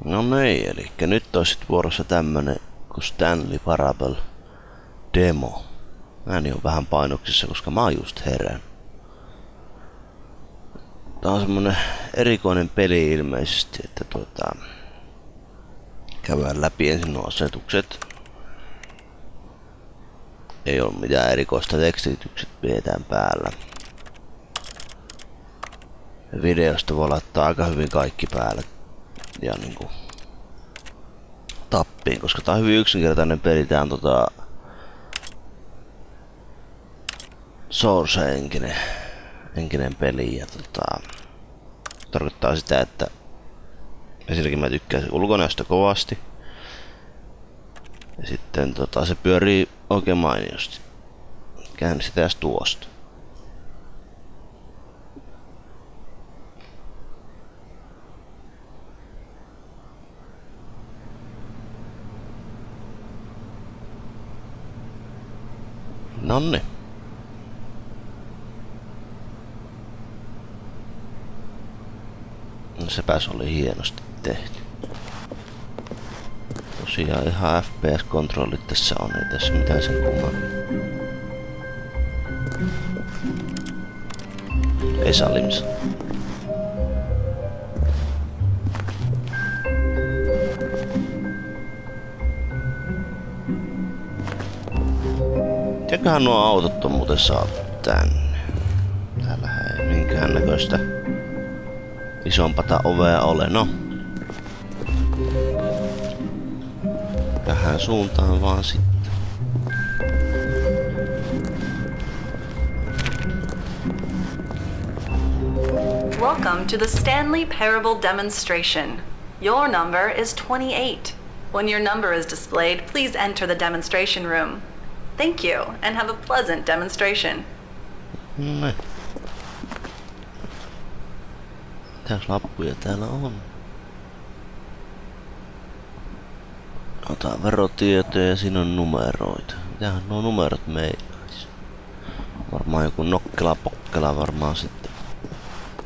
No niin, eli nyt on sit vuorossa tämmönen kuin Stanley Parable demo. Ääni on vähän painoksissa, koska mä oon just herännyt. Tää on semmonen erikoinen peli ilmeisesti, että käydään läpi ensin nuo asetukset. Ei oo mitään erikoista, tekstitykset pidetään päällä. Ja videosta voi laittaa aika hyvin kaikki päälle ja niinku tappiin, koska tää on hyvin yksinkertainen peli. Tää on Source-henkinen peli ja tarkoittaa sitä, että ensinnäkin mä tykkään ulkonäöstä kovasti. Ja sitten se pyörii oikein mainiosti. Käynnistetään tuosta. Nonni. No sepäs oli hienosti tehty. Tosiaan ihan FPS-kontrollit tässä on, ei tässä mitään sen kumman. Ei salimsa. Mitäköhän nuo autot on muuten saatu tänne? Täällähän ei minkään näköistä isompata ovea ole, no. Tähän suuntaan vaan sitten. Welcome to the Stanley Parable demonstration. Your number is 28. When your number is displayed, please enter the demonstration room. Thank you, and have a pleasant demonstration. Mitäs lappuja täällä on? Otan verotietoja ja siinä on numeroita. Mitähän nuo numerot meinais? Varmaan joku nokkela pokkela varmaan sitten.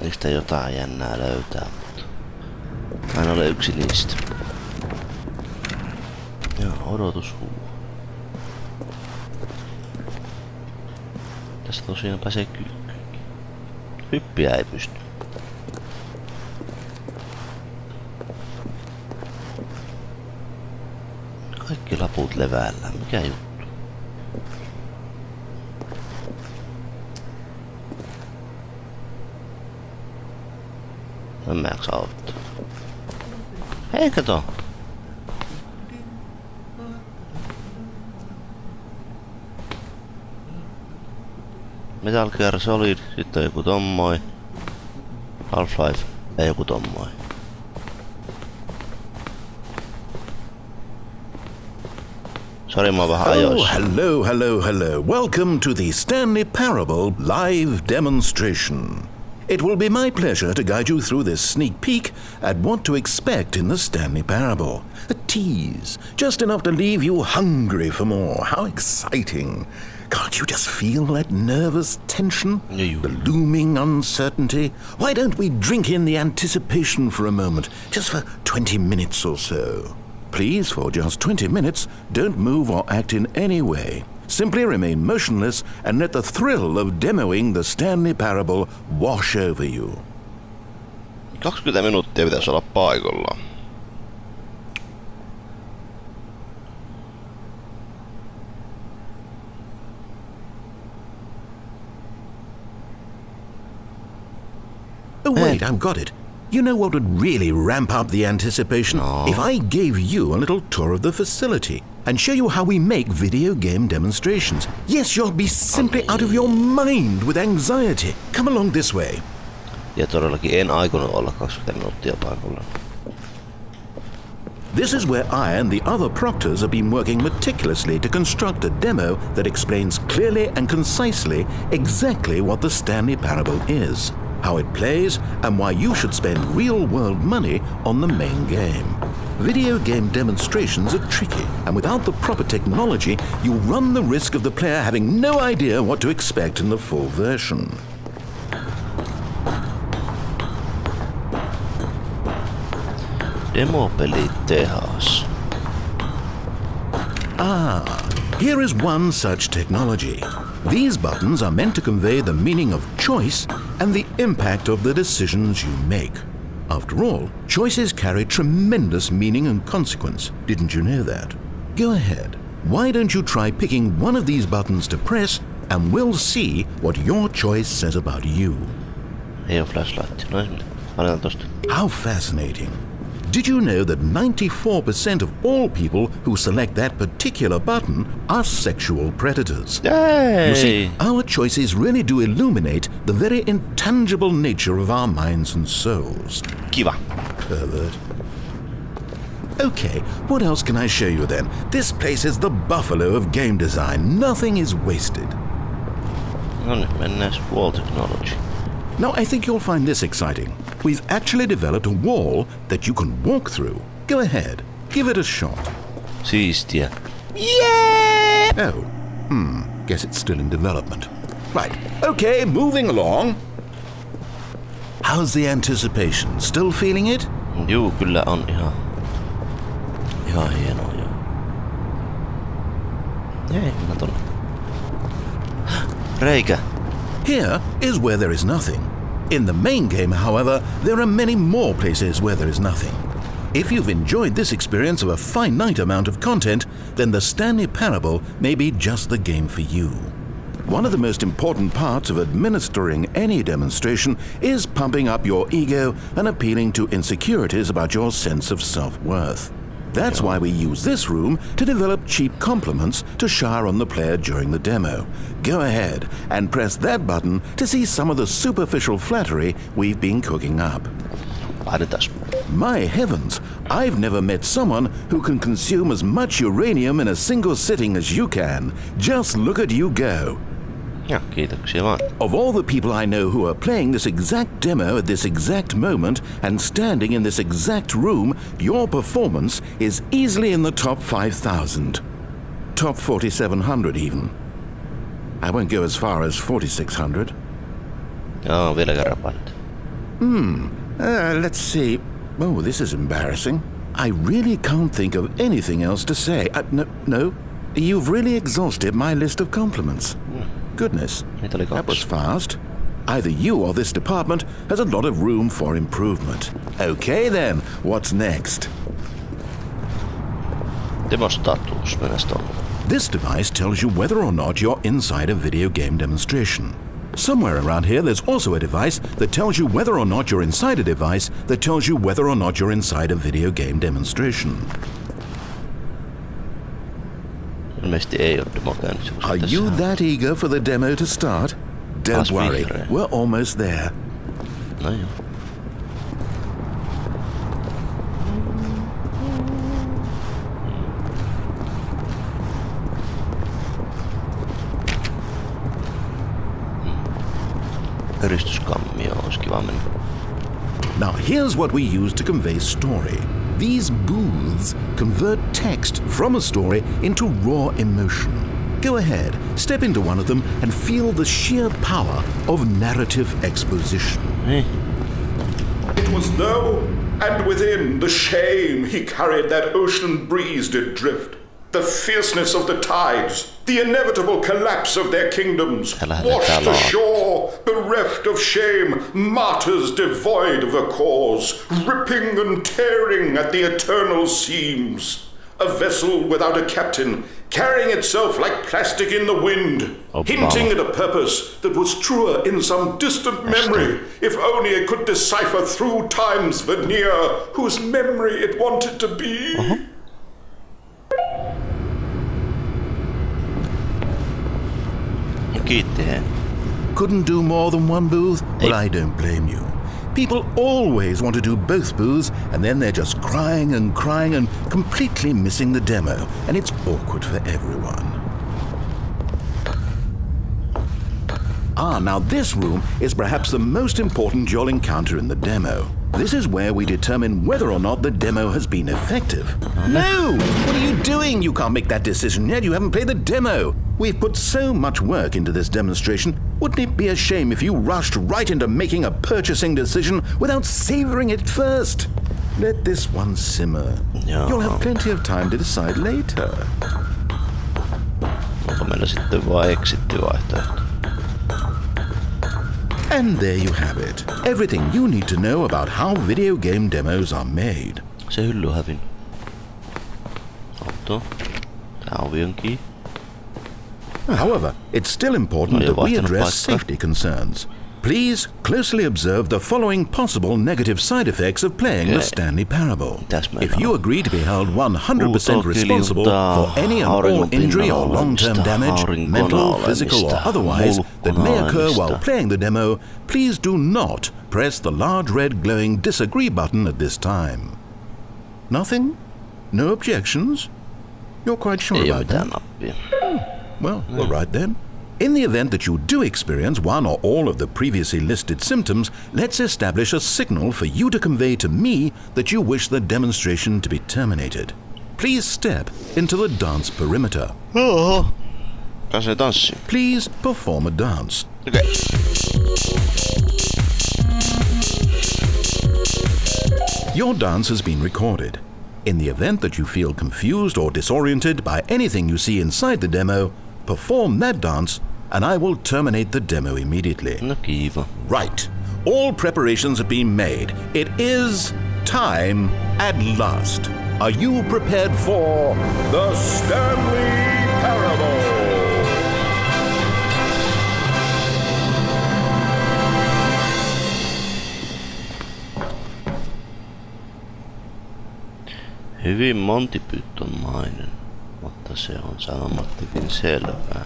Niistä jotain jännää löytää, mutta mä en ole yksi niistä. Joo, odotushuu. Tässä tosiaan pääsee kyykkyyn. Hyppiä ei pysty. Kaikki laput levällään. Mikä juttu? En mä jaksa auttaa. Hei kato! Metal Gear Solid, sitten on joku tommoi. Half-Life ja joku tommoi. Sori, mä oon vähän ajoissa. Hello. Welcome to the Stanley Parable live demonstration. It will be my pleasure to guide you through this sneak peek at what to expect in the Stanley Parable. A tease, just enough to leave you hungry for more. How exciting. Can't you just feel that nervous tension? The looming uncertainty? Why don't we drink in the anticipation for a moment, just for 20 minutes or so? Please, for just 20 minutes, don't move or act in any way. Simply remain motionless and let the thrill of demoing the Stanley Parable wash over you. 20 minuuttia pitäisi olla paikalla. Oh wait, I've got it. You know what would really ramp up the anticipation? No. If I gave you a little tour of the facility and show you how we make video game demonstrations. Yes, you'll be simply out of your mind with anxiety. Come along this way. Ja todellakin en aikonut olla 20 minuuttia paikalla. This is where I and the other proctors have been working meticulously to construct a demo that explains clearly and concisely exactly what the Stanley Parable is, how it plays, and why you should spend real-world money on the main game. Video game demonstrations are tricky, and without the proper technology, you run the risk of the player having no idea what to expect in the full version. Demopeli tehas. Here is one such technology. These buttons are meant to convey the meaning of choice and the impact of the decisions you make. After all, choices carry tremendous meaning and consequence. Didn't you know that? Go ahead. Why don't you try picking one of these buttons to press, and we'll see what your choice says about you. Ei oo flashlight. No ei mitään. Aletaan tosta. How fascinating. Did you know that 94% of all people who select that particular button are sexual predators? Yay! You see, our choices really do illuminate the very intangible nature of our minds and souls. Kiva. Pervert. Okay, what else can I show you then? This place is the buffalo of game design. Nothing is wasted. No niin, mennään wall technology. Now, I think you'll find this exciting. We've actually developed a wall that you can walk through. Go ahead, give it a shot. Siistiä. Yeah! Oh, guess it's still in development. Right, okay, moving along. How's the anticipation? Still feeling it? Juu, kyllä on ihan hienoa joo. Ei, mä tuon. Reikä. Here is where there is nothing. In the main game, however, there are many more places where there is nothing. If you've enjoyed this experience of a finite amount of content, then the Stanley Parable may be just the game for you. One of the most important parts of administering any demonstration is pumping up your ego and appealing to insecurities about your sense of self-worth. That's why we use this room to develop cheap compliments to shower on the player during the demo. Go ahead and press that button to see some of the superficial flattery we've been cooking up. Laitetaan. My heavens, I've never met someone who can consume as much uranium in a single sitting as you can. Just look at you go. Ja, kiitoksia vaan. Of all the people I know who are playing this exact demo at this exact moment and standing in this exact room, your performance is easily in the top 5,000. Top 4,700 even. I won't go as far as 4,600. Joo, vielä kerran painat. Let's see. Oh, this is embarrassing. I really can't think of anything else to say. No. You've really exhausted my list of compliments. Goodness, that was fast. Either you or this department has a lot of room for improvement. Okay then, what's next? Demostatus, mennään tuolla. This device tells you whether or not you're inside a video game demonstration. Somewhere around here there's also a device that tells you whether or not you're inside a device that tells you whether or not you're inside a video game demonstration. Ilmeisesti ei ole demo käynnissä. Are you that eager for the demo to start? Don't worry, we're almost there. No joo. Eristyskammio olisi kiva mennä. Now here's what we use to convey story. These booths convert text from a story into raw emotion. Go ahead, step into one of them and feel the sheer power of narrative exposition. It was though, and within the shame he carried that ocean breeze did drift. The fierceness of the tides, the inevitable collapse of their kingdoms, washed ashore, bereft of shame, martyrs devoid of a cause, ripping and tearing at the eternal seams. A vessel without a captain, carrying itself like plastic in the wind, hinting at a purpose that was truer in some distant memory, if only it could decipher through time's veneer whose memory it wanted to be. Couldn't do more than one booth? Well, I don't blame you. People always want to do both booths, and then they're just crying and completely missing the demo, and it's awkward for everyone. Now this room is perhaps the most important you'll encounter in the demo. This is where we determine whether or not the demo has been effective. No! What are you doing? You can't make that decision yet. You haven't played the demo. We've put so much work into this demonstration. Wouldn't it be a shame if you rushed right into making a purchasing decision without savoring it first? Let this one simmer. Jaa. You'll have plenty of time to decide later. Onko meillä sitten vaan exit-vaihtoehto? And there you have it. Everything you need to know about how video game demos are made. Se hylly hävin. Auto. Tää ovi on kiinni. However, it's still important that we address safety concerns. Please closely observe the following possible negative side effects of playing the Stanley Parable. If you agree to be held 100% responsible for any and all injury or long-term damage, mental, physical or otherwise, that may occur while playing the demo, please do not press the large red glowing disagree button at this time. Nothing? No objections? You're quite sure Ei oo about mitään that? nappia. Well, all right then. In the event that you do experience one or all of the previously listed symptoms, let's establish a signal for you to convey to me that you wish the demonstration to be terminated. Please step into the dance perimeter. Oho. Pääsee tanssiin. Please perform a dance. Okei. Your dance has been recorded. In the event that you feel confused or disoriented by anything you see inside the demo, perform that dance and I will terminate the demo immediately. No kiva. Right. All preparations have been made. It is time at last. Are you prepared for the Stanley Parable? Hyvin montipyttonmainen, mutta se on sanomattakin selvää.